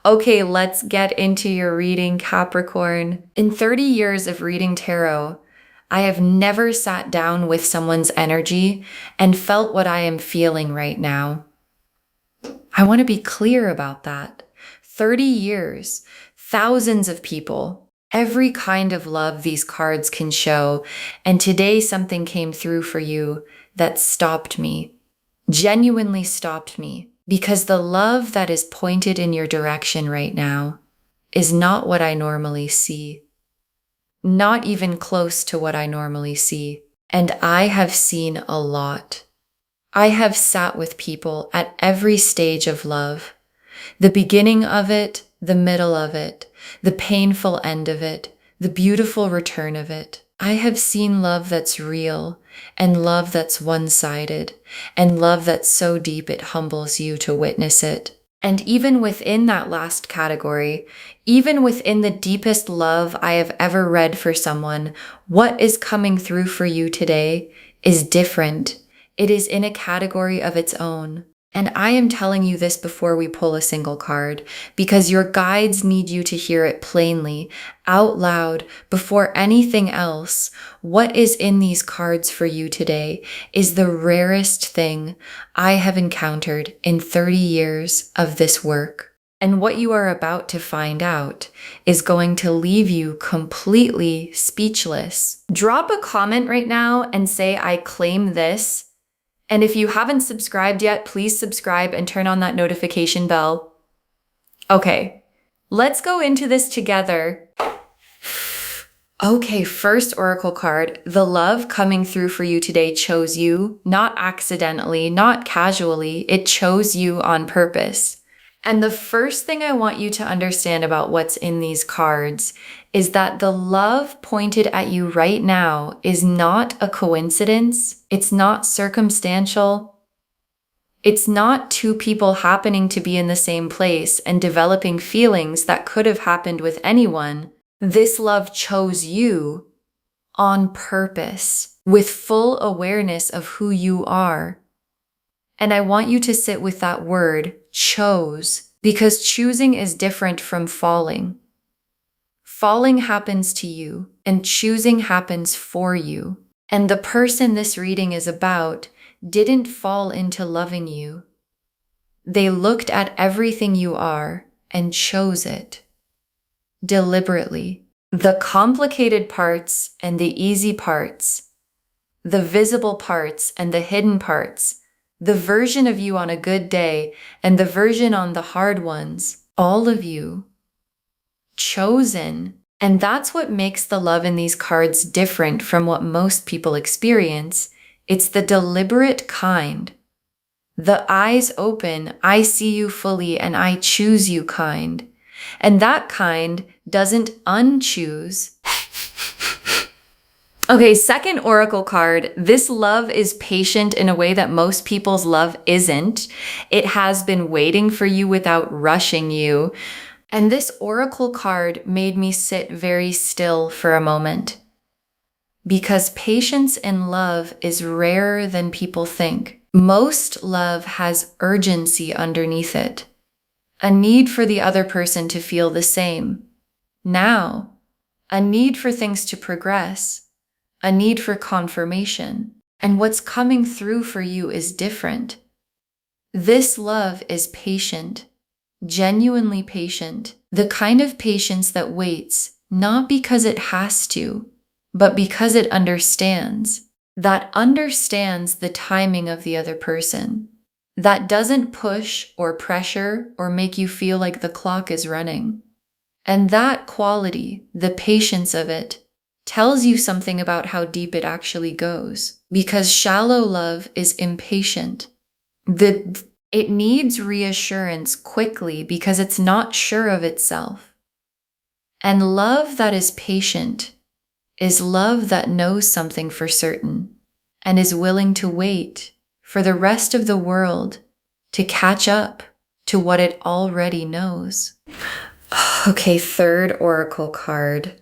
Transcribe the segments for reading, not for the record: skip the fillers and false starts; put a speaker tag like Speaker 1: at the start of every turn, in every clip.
Speaker 1: Okay, let's get into your reading, Capricorn. In 30 years of reading tarot, I have never sat down with someone's energy and felt what I am feeling right now. I want to be clear about that. 30 years, thousands of people, every kind of love these cards can show, and today something came through for you that stopped me, genuinely stopped me. Because the love that is pointed in your direction right now is not what I normally see. Not even close to what I normally see. And I have seen a lot. I have sat with people at every stage of love. The beginning of it, the middle of it, the painful end of it, the beautiful return of it. I have seen love that's real, and love that's one-sided, and love that's so deep it humbles you to witness it. And even within that last category, even within the deepest love I have ever read for someone, what is coming through for you today is different. It is in a category of its own. And I am telling you this before we pull a single card, because your guides need you to hear it plainly, out loud, before anything else. What is in these cards for you today is the rarest thing I have encountered in 30 years of this work. And what you are about to find out is going to leave you completely speechless. Drop a comment right now and say, I claim this. And if you haven't subscribed yet, please subscribe and turn on that notification bell. Okay, let's go into this together. Okay, first oracle card. The love coming through for you today chose you, not accidentally, not casually. It chose you on purpose. And the first thing I want you to understand about what's in these cards is that the love pointed at you right now is not a coincidence. It's not circumstantial. It's not two people happening to be in the same place and developing feelings that could have happened with anyone. This love chose you on purpose, with full awareness of who you are. And I want you to sit with that word, chose, because choosing is different from falling. Falling happens to you, and choosing happens for you. And the person this reading is about didn't fall into loving you. They looked at everything you are and chose it. Deliberately. The complicated parts and the easy parts, the visible parts and the hidden parts, the version of you on a good day and the version on the hard ones, all of you, chosen. And that's what makes the love in these cards different from what most people experience. It's the deliberate kind. The eyes open, I see you fully and I choose you kind. And that kind doesn't unchoose. Okay, second oracle card. This love is patient in a way that most people's love isn't. It has been waiting for you without rushing you. And this oracle card made me sit very still for a moment. Because patience in love is rarer than people think. Most love has urgency underneath it. A need for the other person to feel the same. Now, a need for things to progress. A need for confirmation. And what's coming through for you is different. This love is patient, genuinely patient, the kind of patience that waits, not because it has to, but because it understands, that understands the timing of the other person, that doesn't push or pressure or make you feel like the clock is running. And that quality, the patience of it, tells you something about how deep it actually goes. Because shallow love is impatient. It needs reassurance quickly because it's not sure of itself. And love that is patient is love that knows something for certain and is willing to wait for the rest of the world to catch up to what it already knows. Okay, third oracle card.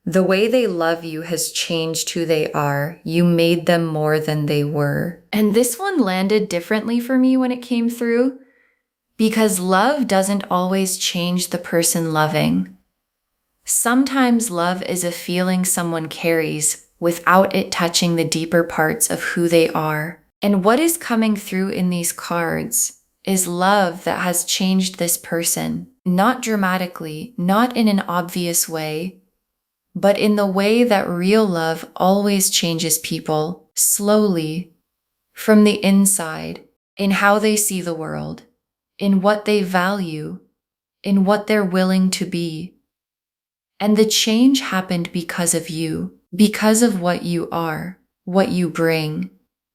Speaker 1: The way they love you has changed who they are. You made them more than they were. And this one landed differently for me when it came through, Because love doesn't always change the person loving. Sometimes love is a feeling someone carries without it touching the deeper parts of who they are. And what is coming through in these cards is love that has changed this person, not dramatically, not in an obvious way, but in the way that real love always changes people, slowly, from the inside, in how they see the world, in what they value, in what they're willing to be. And the change happened because of you, because of what you are, what you bring,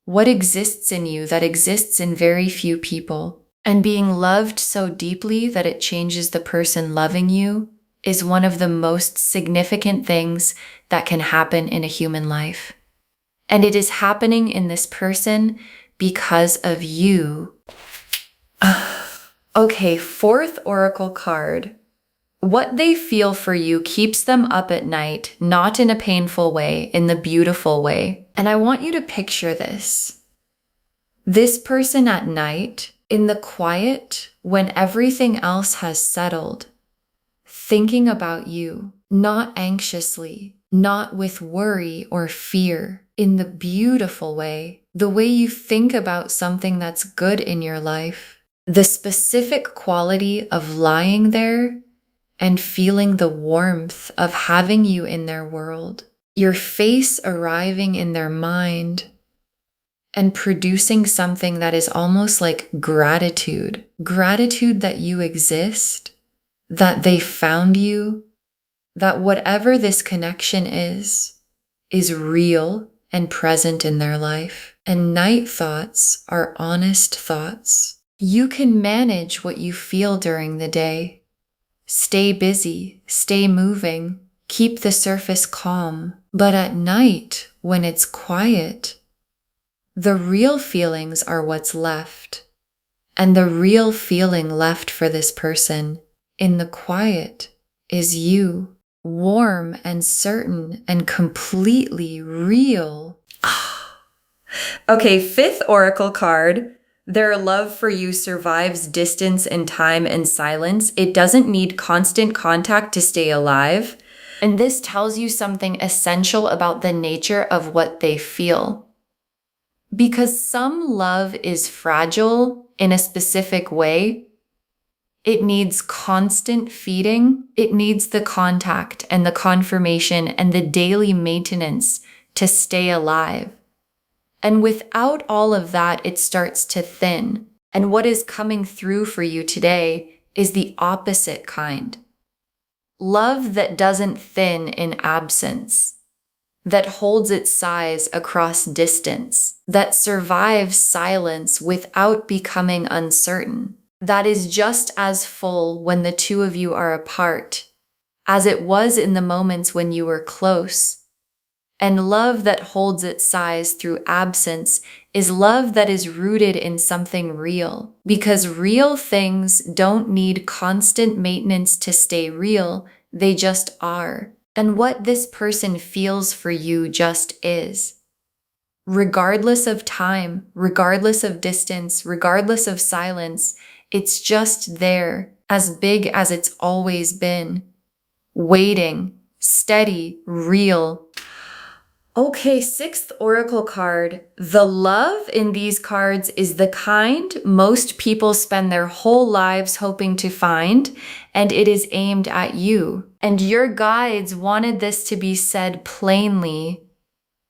Speaker 1: what exists in you that exists in very few people. And being loved so deeply that it changes the person loving you is one of the most significant things that can happen in a human life. And it is happening in this person because of you. Okay, fourth oracle card. What they feel for you keeps them up at night, not in a painful way, in the beautiful way. And I want you to picture this. This person at night, in the quiet, when everything else has settled, thinking about you, not anxiously, not with worry or fear, in the beautiful way, the way you think about something that's good in your life. The specific quality of lying there and feeling the warmth of having you in their world, your face arriving in their mind and producing something that is almost like gratitude. Gratitude that you exist, that they found you, that whatever this connection is real and present in their life. And night thoughts are honest thoughts. You can manage what you feel during the day. Stay busy, stay moving, keep the surface calm. But at night, when it's quiet, the real feelings are what's left. And the real feeling left for this person in the quiet is you, warm and certain and completely real. Okay, fifth oracle card. Their love for you survives distance and time and silence. It doesn't need constant contact to stay alive. And this tells you something essential about the nature of what they feel. Because some love is fragile in a specific way. It needs constant feeding. It needs the contact and the confirmation and the daily maintenance to stay alive. And without all of that, it starts to thin. And what is coming through for you today is the opposite kind. Love that doesn't thin in absence, that holds its size across distance, that survives silence without becoming uncertain, that is just as full when the two of you are apart as it was in the moments when you were close. And love that holds its size through absence is love that is rooted in something real. Because real things don't need constant maintenance to stay real, they just are. And what this person feels for you just is. Regardless of time, regardless of distance, regardless of silence, it's just there, as big as it's always been. Waiting, steady, real. Okay, sixth oracle card. The love in these cards is the kind most people spend their whole lives hoping to find, and it is aimed at you. And your guides wanted this to be said plainly,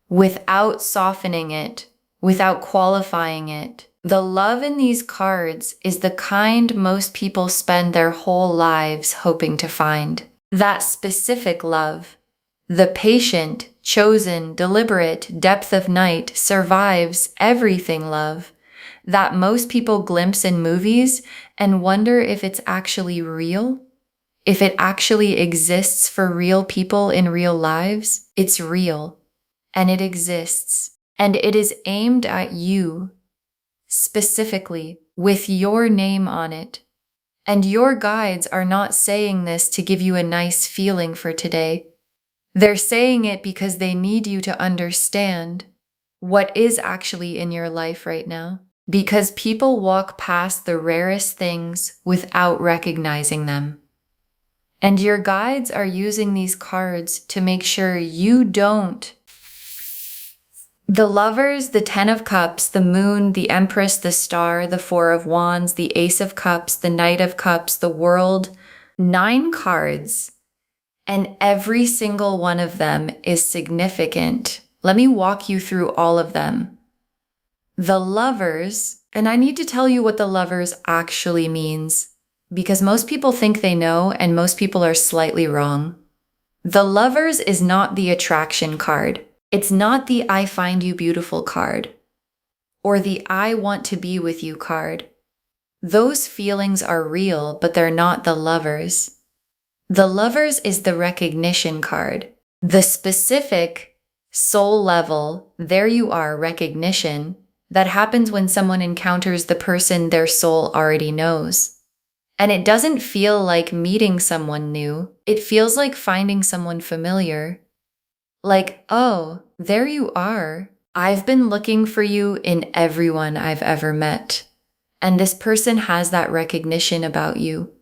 Speaker 1: without softening it, without qualifying it. The love in these cards is the kind most people spend their whole lives hoping to find. That specific love. The patient, chosen, deliberate depth of night survives everything love that most people glimpse in movies and wonder if it's actually real, if it actually exists for real people in real lives. It's real, and it exists, and it is aimed at you, specifically, with your name on it. And your guides are not saying this to give you a nice feeling for today. They're saying it because they need you to understand what is actually in your life right now. because people walk past the rarest things without recognizing them. And your guides are using these cards to make sure you don't. The Lovers, the Ten of Cups, the Moon, the Empress, the Star, the Four of Wands, the Ace of Cups, the Knight of Cups, the World, 9 cards. And every single one of them is significant. Let me walk you through all of them. The Lovers, and I need to tell you what the Lovers actually means, because most people think they know and most people are slightly wrong. The Lovers is not the attraction card. It's not the I find you beautiful card or the I want to be with you card. Those feelings are real, but they're not the Lovers. The Lovers is the recognition card, the specific soul level, there you are, recognition that happens when someone encounters the person their soul already knows. And it doesn't feel like meeting someone new. It feels like finding someone familiar. Like, oh, there you are. I've been looking for you in everyone I've ever met. And this person has that recognition about you.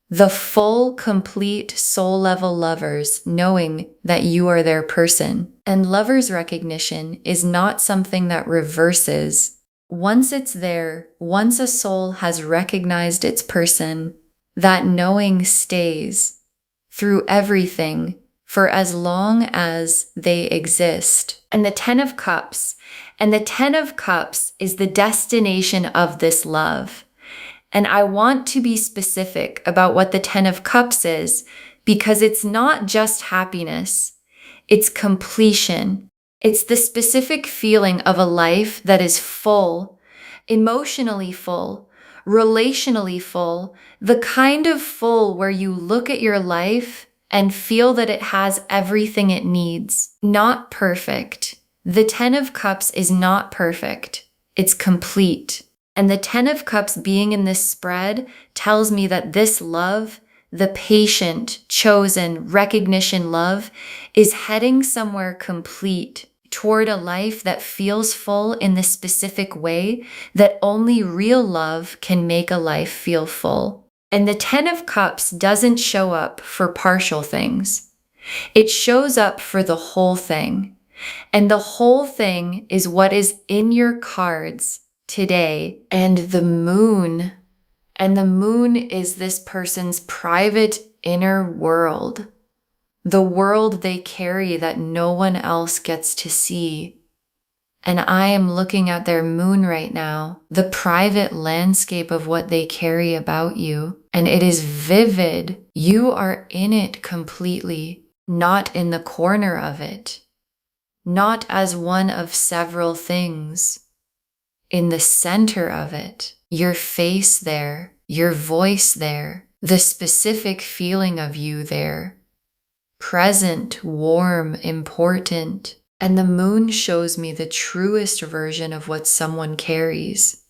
Speaker 1: The full, complete, soul-level lovers knowing that you are their person. And lovers' recognition is not something that reverses. Once it's there, once a soul has recognized its person, that knowing stays through everything for as long as they exist. And the Ten of Cups. And the Ten of Cups is the destination of this love. And I want to be specific about what the Ten of Cups is, because it's not just happiness. It's completion. It's the specific feeling of a life that is full, emotionally full, relationally full, the kind of full where you look at your life and feel that it has everything it needs. Not perfect. The Ten of Cups is not perfect. It's complete. And the Ten of Cups being in this spread tells me that this love, the patient, chosen, recognition love, is heading somewhere complete toward a life that feels full in the specific way that only real love can make a life feel full. And the Ten of Cups doesn't show up for partial things. It shows up for the whole thing. And the whole thing is what is in your cards today. And the moon is this person's private inner world. The world they carry that no one else gets to see. And I am looking at their moon right now, the private landscape of what they carry about you. And it is vivid. You are in it completely, not in the corner of it, not as one of several things. In the center of it, your face there, your voice there, the specific feeling of you there. Present, warm, important. And the moon shows me the truest version of what someone carries.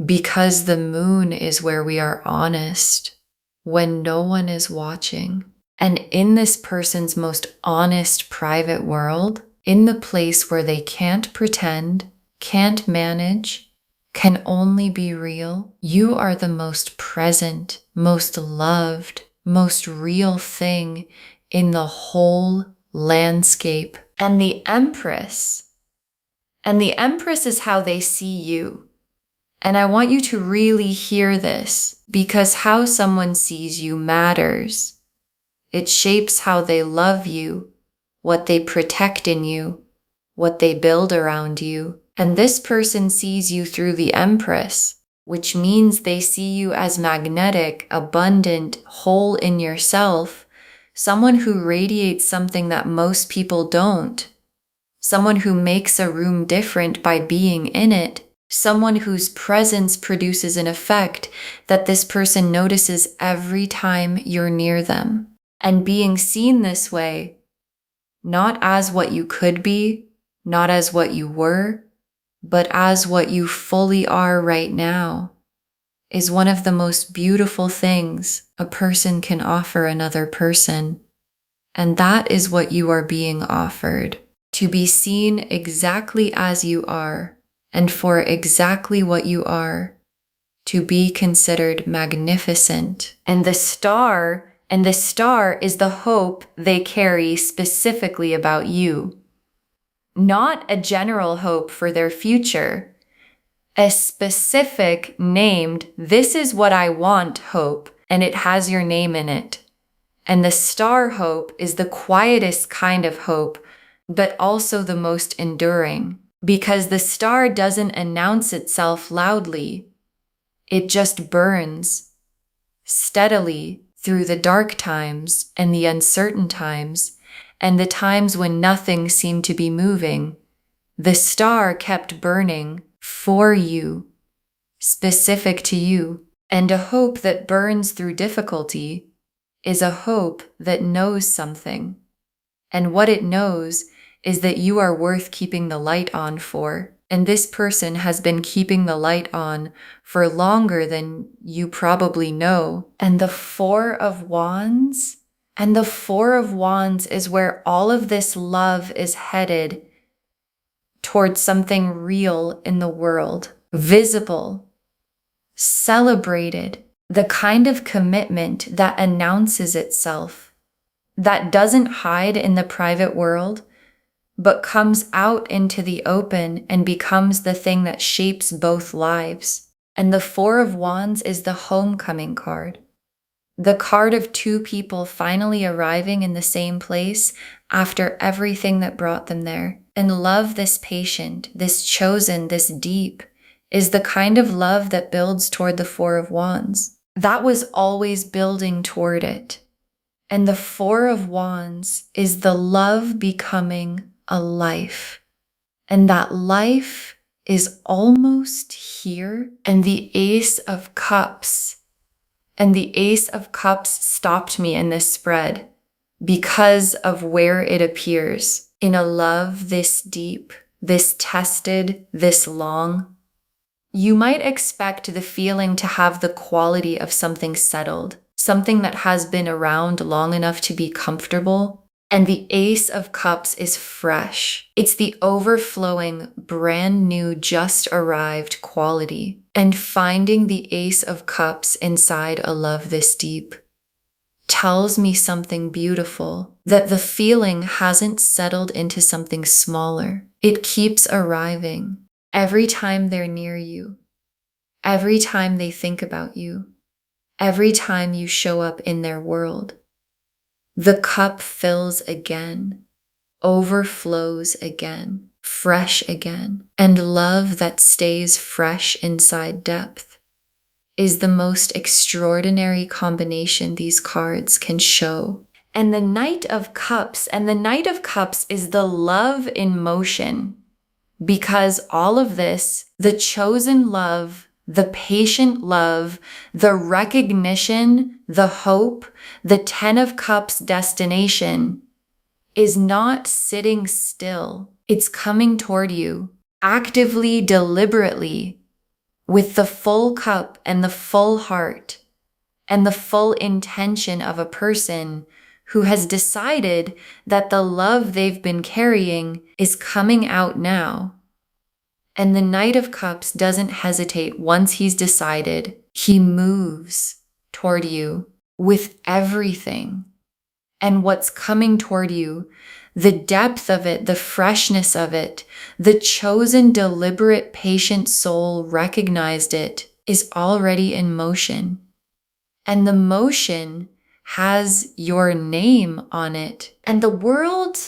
Speaker 1: Because the moon is where we are honest, when no one is watching. And in this person's most honest private world, in the place where they can't pretend, can't manage, can only be real, you are the most present, most loved, most real thing in the whole landscape. And the Empress is how they see you. And I want you to really hear this, because how someone sees you matters. It shapes how they love you, what they protect in you, what they build around you. And this person sees you through the Empress, which means they see you as magnetic, abundant, whole in yourself, someone who radiates something that most people don't, someone who makes a room different by being in it, someone whose presence produces an effect that this person notices every time you're near them. And being seen this way, not as what you could be, not as what you were, but as what you fully are right now, is one of the most beautiful things a person can offer another person. And that is what you are being offered, to be seen exactly as you are and for exactly what you are, to be considered magnificent. And the star is the hope they carry specifically about you. Not a general hope for their future, a specific named, this is what I want hope, and it has your name in it. And the star hope is the quietest kind of hope, but also the most enduring, because the star doesn't announce itself loudly. It just burns steadily through the dark times and the uncertain times and the times when nothing seemed to be moving. The star kept burning for you, specific to you. And a hope that burns through difficulty is a hope that knows something. And what it knows is that you are worth keeping the light on for. And this person has been keeping the light on for longer than you probably know. And the Four of Wands is where all of this love is headed towards something real in the world, visible, celebrated, the kind of commitment that announces itself, that doesn't hide in the private world, but comes out into the open and becomes the thing that shapes both lives. And the Four of Wands is the homecoming card. The card of two people finally arriving in the same place after everything that brought them there. And love this patient, this chosen, this deep, is the kind of love that builds toward the Four of Wands. That was always building toward it. And the Four of Wands is the love becoming a life. And that life is almost here. And the Ace of Cups stopped me in this spread because of where it appears. In a love this deep, this tested, this long, you might expect the feeling to have the quality of something settled, something that has been around long enough to be comfortable. And the Ace of Cups is fresh. It's the overflowing, brand new, just arrived quality. And finding the Ace of Cups inside a love this deep tells me something beautiful, that the feeling hasn't settled into something smaller. It keeps arriving every time they're near you, every time they think about you, every time you show up in their world. The cup fills again, overflows again, fresh again. And love that stays fresh inside depth is the most extraordinary combination these cards can show. And the Knight of Cups is the love in motion, because all of this, the chosen love, the patient love, the recognition, the hope, the Ten of Cups destination is not sitting still. It's coming toward you actively, deliberately, with the full cup and the full heart and the full intention of a person who has decided that the love they've been carrying is coming out now. And the Knight of Cups doesn't hesitate once he's decided. He moves toward you with everything. And what's coming toward you, the depth of it, the freshness of it, the chosen, deliberate, patient soul recognized it, is already in motion. And the motion has your name on it. And the world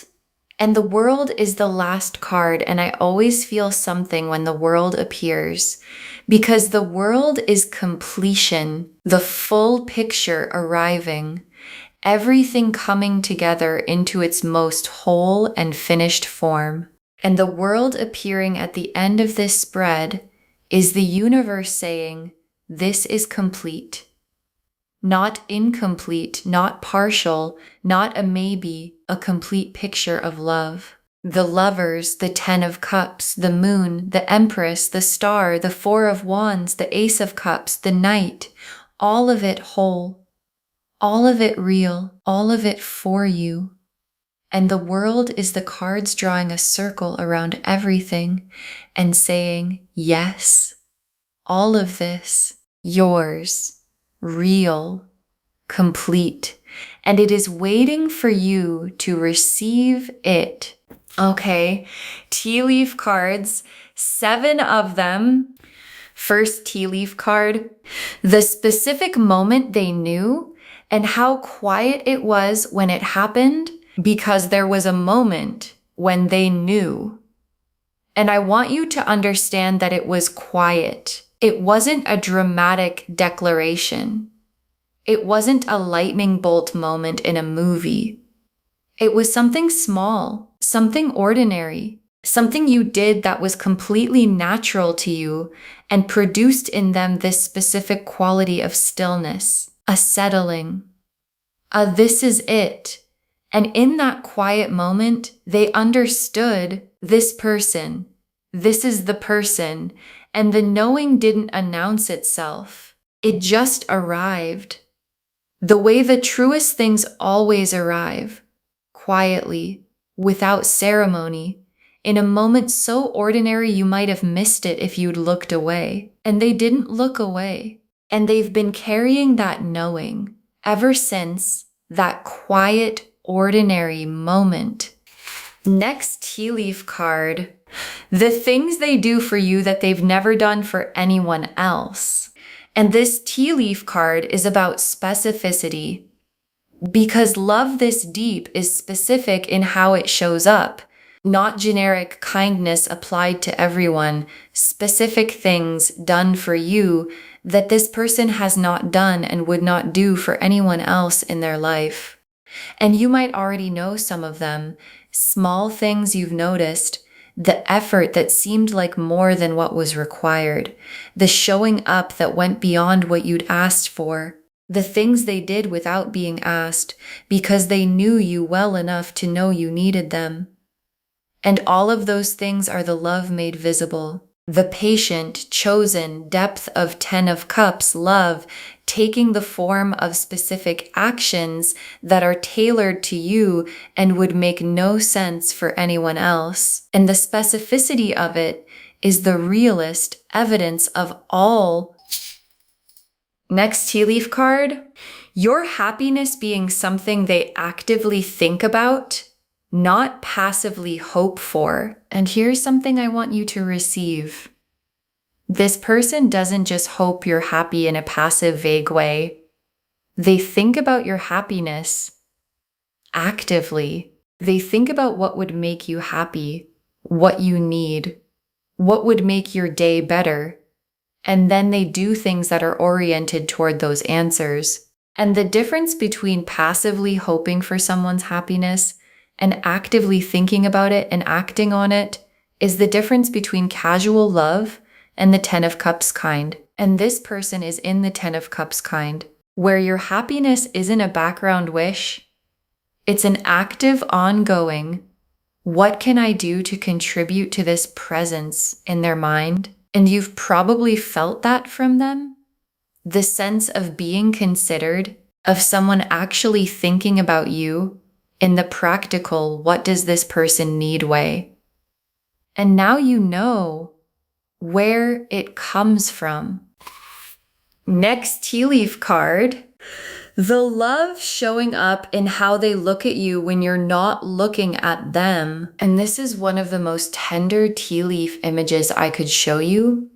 Speaker 1: is the last card, and I always feel something when the world appears, because the world is completion, the full picture arriving, everything coming together into its most whole and finished form. And the world appearing at the end of this spread is the universe saying, this is complete. Not incomplete, not partial, not a maybe, a complete picture of love. The Lovers, the Ten of Cups, the Moon, the Empress, the Star, the Four of Wands, the Ace of Cups, the Knight, all of it whole, all of it real, all of it for you. And the world is the cards drawing a circle around everything and saying, yes, all of this, yours, real, complete. And it is waiting for you to receive it. Okay, tea leaf cards, 7 of them. First tea leaf card, the specific moment they knew and how quiet it was when it happened, because there was a moment when they knew. And I want you to understand that it was quiet. It wasn't a dramatic declaration. It wasn't a lightning bolt moment in a movie. It was something small, something ordinary, something you did that was completely natural to you and produced in them this specific quality of stillness, a settling, a this is it. And in that quiet moment, they understood this person, this is the person, and the knowing didn't announce itself. It just arrived. The way the truest things always arrive. Quietly, without ceremony, in a moment so ordinary you might have missed it if you'd looked away. And they didn't look away. And they've been carrying that knowing ever since that quiet, ordinary moment. Next tea leaf card, the things they do for you that they've never done for anyone else. And this tea leaf card is about specificity. Because love this deep is specific in how it shows up, not generic kindness applied to everyone, specific things done for you that this person has not done and would not do for anyone else in their life. And you might already know some of them, small things you've noticed, the effort that seemed like more than what was required, the showing up that went beyond what you'd asked for. The things they did without being asked because they knew you well enough to know you needed them. And all of those things are the love made visible. The patient, chosen, depth of 10 of Cups love, taking the form of specific actions that are tailored to you and would make no sense for anyone else. And the specificity of it is the realest evidence of all. Next tea leaf card, your happiness being something they actively think about, not passively hope for. And here's something I want you to receive. This person doesn't just hope you're happy in a passive, vague way. They think about your happiness actively. They think about what would make you happy, what you need, what would make your day better. And then they do things that are oriented toward those answers. And the difference between passively hoping for someone's happiness and actively thinking about it and acting on it is the difference between casual love and the 10 of Cups kind. And this person is in the 10 of Cups kind, where your happiness isn't a background wish. It's an active, ongoing, what can I do to contribute to this presence in their mind? And you've probably felt that from them. The sense of being considered, of someone actually thinking about you in the practical, what does this person need way? And now you know where it comes from. Next tea leaf card, the love showing up in how they look at you when you're not looking at them. And this is one of the most tender tea leaf images I could show you.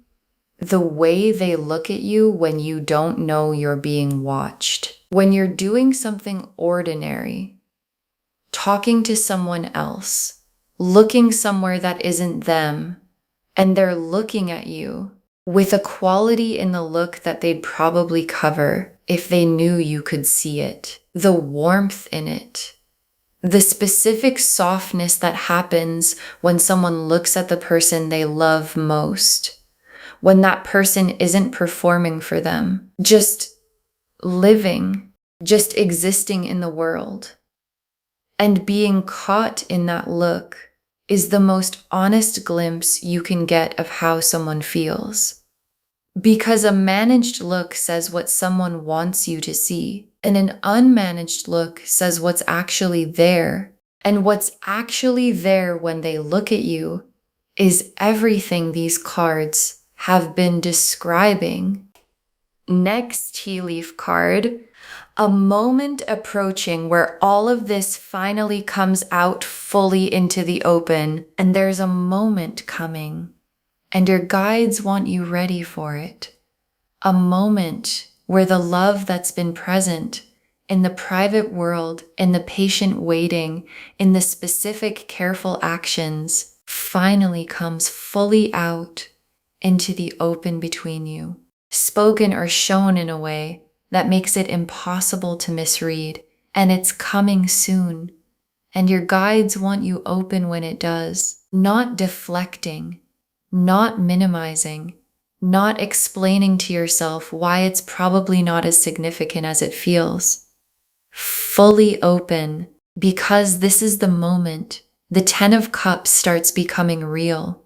Speaker 1: The way they look at you when you don't know you're being watched. When you're doing something ordinary, talking to someone else, looking somewhere that isn't them, and they're looking at you with a quality in the look that they'd probably cover if they knew you could see it. The warmth in it. The specific softness that happens when someone looks at the person they love most. When that person isn't performing for them. Just living. Just existing in the world. And being caught in that look is the most honest glimpse you can get of how someone feels. Because a managed look says what someone wants you to see, and an unmanaged look says what's actually there. And what's actually there when they look at you is everything these cards have been describing. Next tea leaf card, a moment approaching where all of this finally comes out fully into the open, and there's a moment coming, and your guides want you ready for it. A moment where the love that's been present in the private world, in the patient waiting, in the specific careful actions, finally comes fully out into the open between you, spoken or shown in a way that makes it impossible to misread, and it's coming soon. And your guides want you open when it does, not deflecting, not minimizing, not explaining to yourself why it's probably not as significant as it feels. Fully open, because this is the moment the 10 of Cups starts becoming real.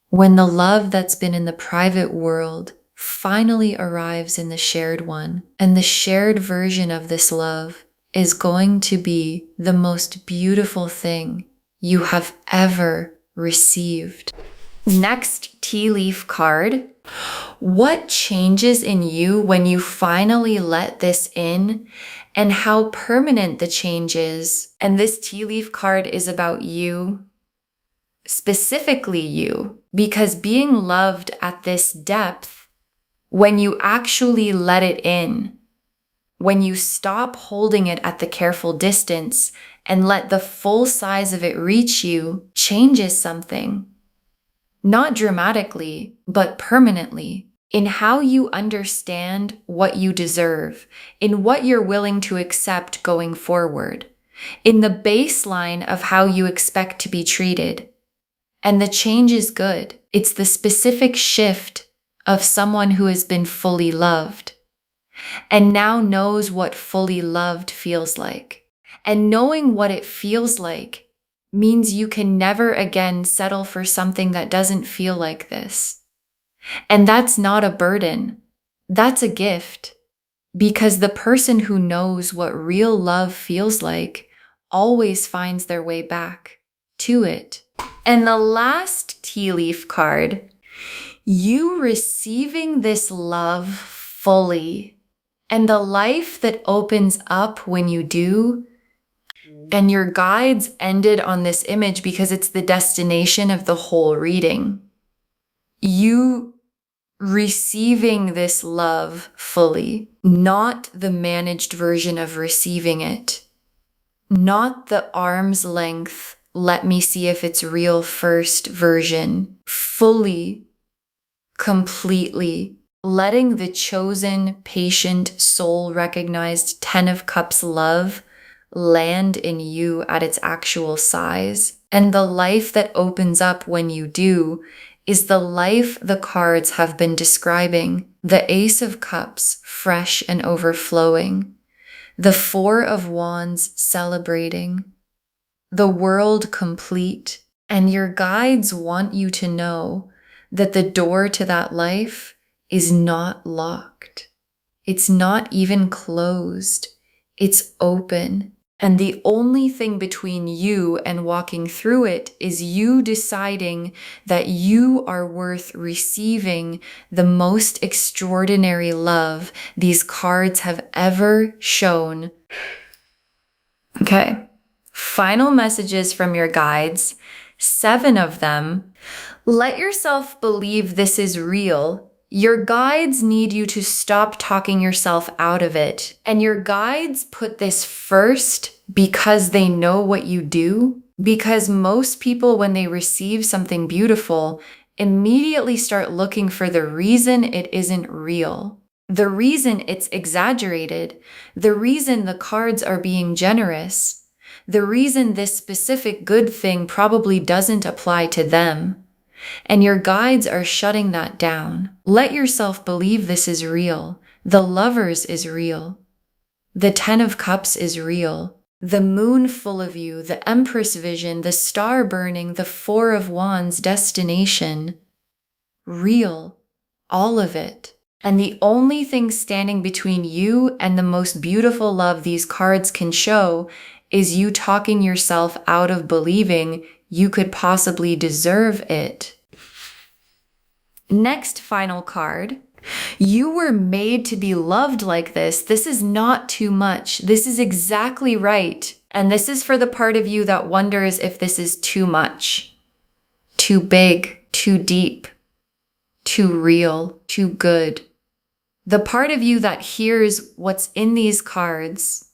Speaker 1: When the love that's been in the private world finally arrives in the shared one, and the shared version of this love is going to be the most beautiful thing you have ever received. Next tea leaf card. What changes in you when you finally let this in, and how permanent the change is? And this tea leaf card is about you, specifically you, because being loved at this depth, when you actually let it in, when you stop holding it at the careful distance and let the full size of it reach you, changes something. Not dramatically, but permanently, in how you understand what you deserve, in what you're willing to accept going forward, in the baseline of how you expect to be treated. And the change is good. It's the specific shift of someone who has been fully loved and now knows what fully loved feels like. And knowing what it feels like means you can never again settle for something that doesn't feel like this. And that's not a burden. That's a gift. Because the person who knows what real love feels like always finds their way back to it. And the last tea leaf card, you receiving this love fully, and the life that opens up when you do. And your guides ended on this image because it's the destination of the whole reading. You receiving this love fully, not the managed version of receiving it, not the arm's length, let me see if it's real first version, fully, completely, letting the chosen, patient, soul-recognized 10 of Cups love land in you at its actual size. And the life that opens up when you do is the life the cards have been describing. The Ace of Cups, fresh and overflowing. The Four of Wands, celebrating. The world complete. And your guides want you to know that the door to that life is not locked. It's not even closed. It's open. And the only thing between you and walking through it is you deciding that you are worth receiving the most extraordinary love these cards have ever shown. Okay, final messages from your guides, 7 of them. Let yourself believe this is real. Your guides need you to stop talking yourself out of it. And your guides put this first because they know what you do. Because most people, when they receive something beautiful, immediately start looking for the reason it isn't real. The reason it's exaggerated. The reason the cards are being generous. The reason this specific good thing probably doesn't apply to them. And your guides are shutting that down. Let yourself believe this is real. The Lovers is real. The 10 of Cups is real. The moon full of you, the Empress vision, the star burning, the 4 of Wands destination. Real. All of it. And the only thing standing between you and the most beautiful love these cards can show is you talking yourself out of believing you could possibly deserve it. Next final card. You were made to be loved like this. This is not too much. This is exactly right. And this is for the part of you that wonders if this is too much, too big, too deep, too real, too good. The part of you that hears what's in these cards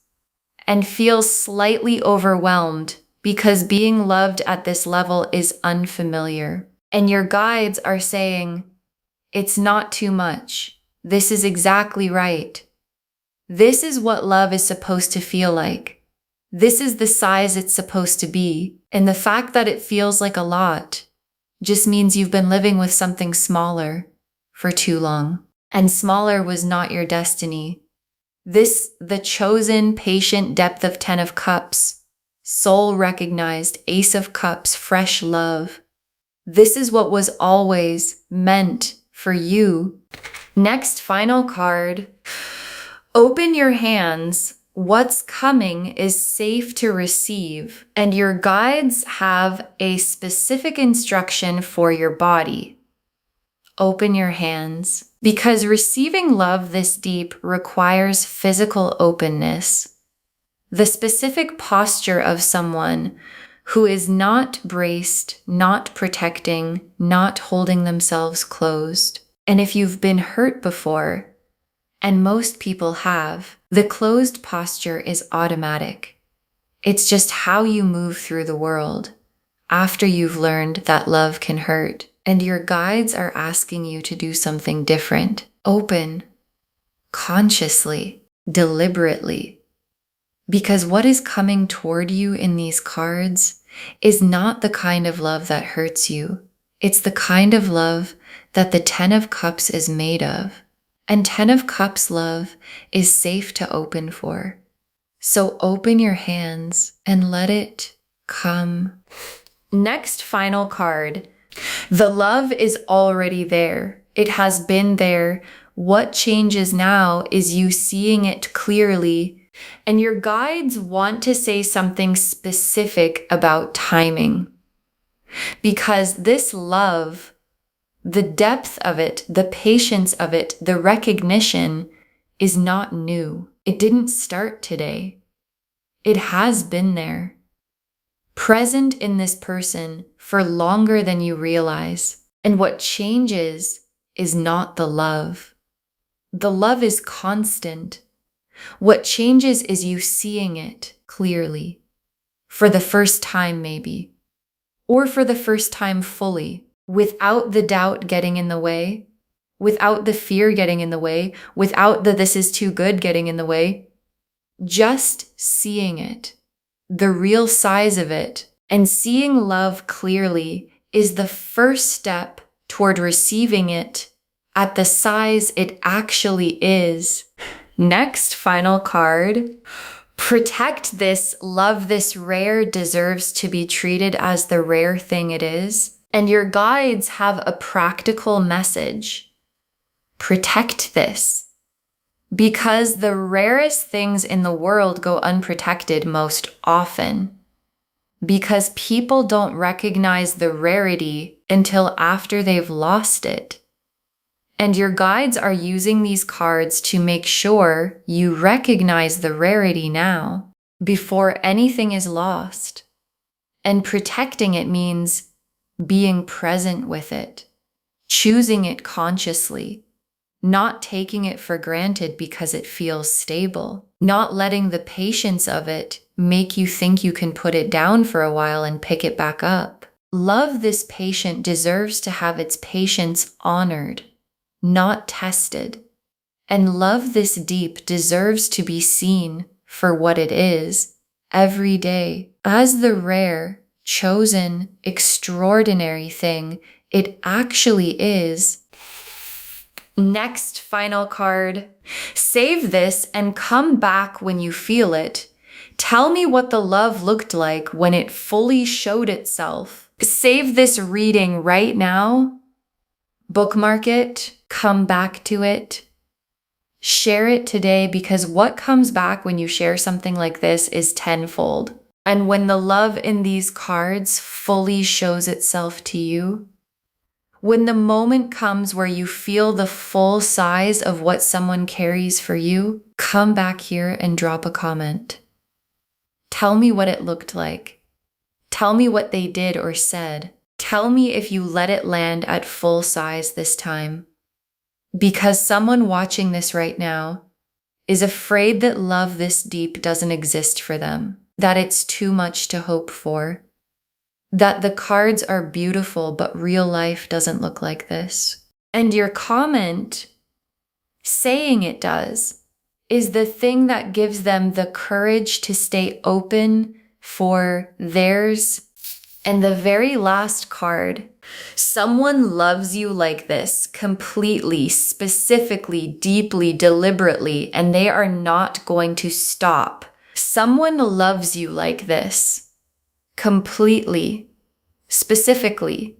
Speaker 1: and feels slightly overwhelmed because being loved at this level is unfamiliar. And your guides are saying, it's not too much. This is exactly right. This is what love is supposed to feel like. This is the size it's supposed to be. And the fact that it feels like a lot just means you've been living with something smaller for too long. And smaller was not your destiny. This, the chosen, patient depth of 10 of Cups, soul recognized, Ace of Cups, fresh love. This is what was always meant for you. Next, final card. Open your hands. What's coming is safe to receive, and your guides have a specific instruction for your body. Open your hands, because receiving love this deep requires physical openness. The specific posture of someone who is not braced, not protecting, not holding themselves closed. And if you've been hurt before, and most people have, the closed posture is automatic. It's just how you move through the world after you've learned that love can hurt. And your guides are asking you to do something different. Open, consciously, deliberately. Because what is coming toward you in these cards is not the kind of love that hurts you. It's the kind of love that the 10 of Cups is made of. And 10 of Cups love is safe to open for. So open your hands and let it come. Next final card. The love is already there. It has been there. What changes now is you seeing it clearly. And your guides want to say something specific about timing. Because this love, the depth of it, the patience of it, the recognition is not new. It didn't start today. It has been there. Present in this person for longer than you realize. And what changes is not the love. The love is constant. What changes is you seeing it clearly. For the first time, maybe. Or for the first time fully. Without the doubt getting in the way. Without the fear getting in the way. Without the this is too good getting in the way. Just seeing it. The real size of it. And seeing love clearly is the first step toward receiving it at the size it actually is. Next, final card. Protect this, love this rare, deserves to be treated as the rare thing it is. And your guides have a practical message. Protect this. Because the rarest things in the world go unprotected most often. Because people don't recognize the rarity until after they've lost it. And your guides are using these cards to make sure you recognize the rarity now, before anything is lost. And protecting it means being present with it, choosing it consciously, not taking it for granted because it feels stable, not letting the patience of it make you think you can put it down for a while and pick it back up. Love this patient deserves to have its patience honored, not tested. And love this deep deserves to be seen for what it is every day as the rare, chosen, extraordinary thing it actually is. Next final card. Save this and come back when you feel it. Tell me what the love looked like when it fully showed itself. Save this reading right now. Bookmark it. Come back to it. Share it today, because what comes back when you share something like this is tenfold. And when the love in these cards fully shows itself to you, when the moment comes where you feel the full size of what someone carries for you, come back here and drop a comment. Tell me what it looked like. Tell me what they did or said. Tell me if you let it land at full size this time. Because someone watching this right now is afraid that love this deep doesn't exist for them, that it's too much to hope for, that the cards are beautiful, but real life doesn't look like this. And your comment, saying it does, is the thing that gives them the courage to stay open for theirs. And the very last card, someone loves you like this, completely, specifically, deeply, deliberately, and they are not going to stop. Someone loves you like this, completely, specifically,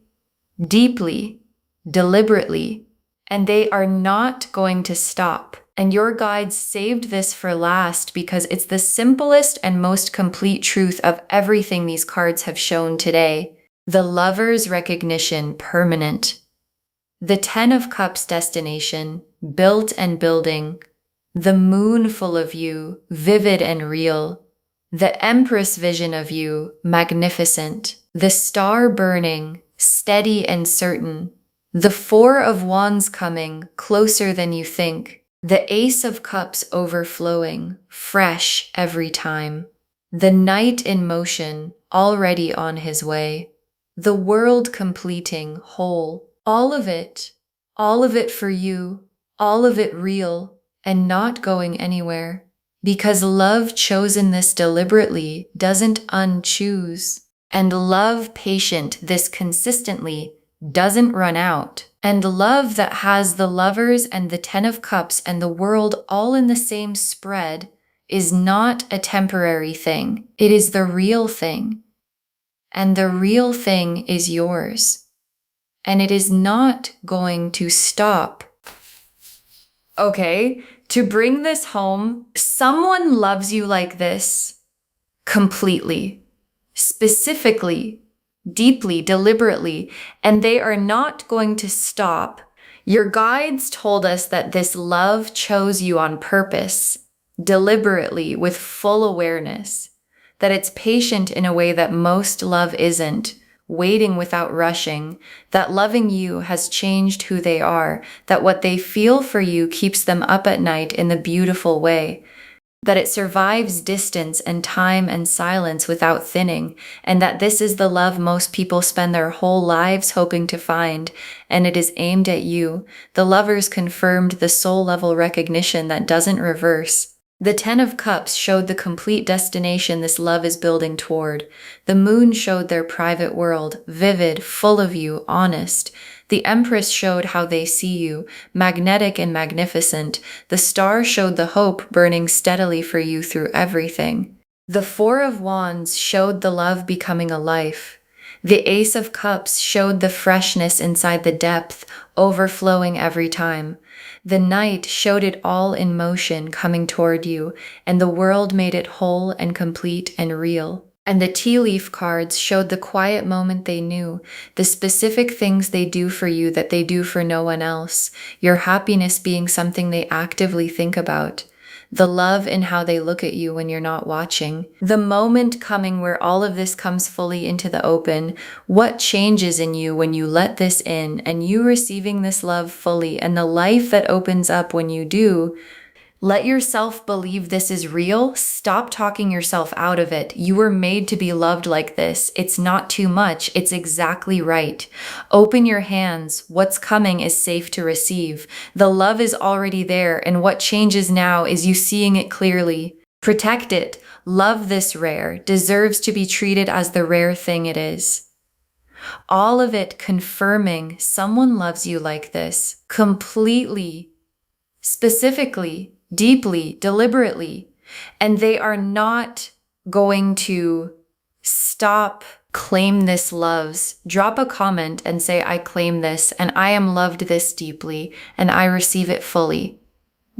Speaker 1: deeply, deliberately, and they are not going to stop. And your guides saved this for last because it's the simplest and most complete truth of everything these cards have shown today. The Lover's recognition, permanent. The Ten of Cups, destination, built and building. The Moon, full of you, vivid and real. The Empress, vision of you, magnificent. The Star, burning, steady and certain. The Four of Wands, coming, closer than you think. The Ace of Cups, overflowing, fresh every time. The Knight, in motion, already on his way. The World, completing, whole. All of it for you, all of it real, and not going anywhere. Because love chosen this deliberately doesn't unchoose. And love patient this consistently doesn't run out. And love that has the Lovers and the Ten of Cups and the World all in the same spread is not a temporary thing. It is the real thing. And the real thing is yours. And it is not going to stop. Okay, to bring this home, someone loves you like this completely, specifically, deeply, deliberately, and they are not going to stop. Your guides told us that this love chose you on purpose, deliberately, with full awareness, that it's patient in a way that most love isn't, waiting without rushing, that loving you has changed who they are, that what they feel for you keeps them up at night in the beautiful way, that it survives distance and time and silence without thinning, and that this is the love most people spend their whole lives hoping to find, and it is aimed at you. The Lovers confirmed the soul-level recognition that doesn't reverse. The Ten of Cups showed the complete destination this love is building toward. The Moon showed their private world, vivid, full of you, honest. The Empress showed how they see you, magnetic and magnificent. The Star showed the hope burning steadily for you through everything. The Four of Wands showed the love becoming a life. The Ace of Cups showed the freshness inside the depth, overflowing every time. The Knight showed it all in motion coming toward you, and the World made it whole and complete and real. And the tea leaf cards showed the quiet moment they knew, the specific things they do for you that they do for no one else, your happiness being something they actively think about, the love in how they look at you when you're not watching, the moment coming where all of this comes fully into the open, what changes in you when you let this in, and you receiving this love fully, and the life that opens up when you do. Let yourself believe this is real. Stop talking yourself out of it. You were made to be loved like this. It's not too much. It's exactly right. Open your hands. What's coming is safe to receive. The love is already there, and what changes now is you seeing it clearly. Protect it. Love this rare. Deserves to be treated as the rare thing it is. All of it confirming someone loves you like this. Completely. Specifically. Deeply, deliberately, and they are not going to stop. Claim this loves. Drop a comment and say, I claim this, and I am loved this deeply, and I receive it fully.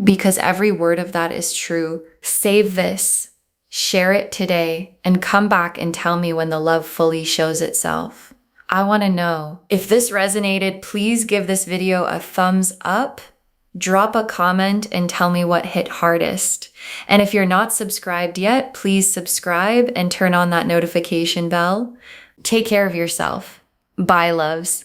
Speaker 1: because every word of that is true. Save this, share it today, and come back and tell me when the love fully shows itself. I want to know. If this resonated, please give this video a thumbs up, drop a comment, and tell me what hit hardest. And if you're not subscribed yet, please subscribe and turn on that notification bell. Take care of yourself. Bye, loves.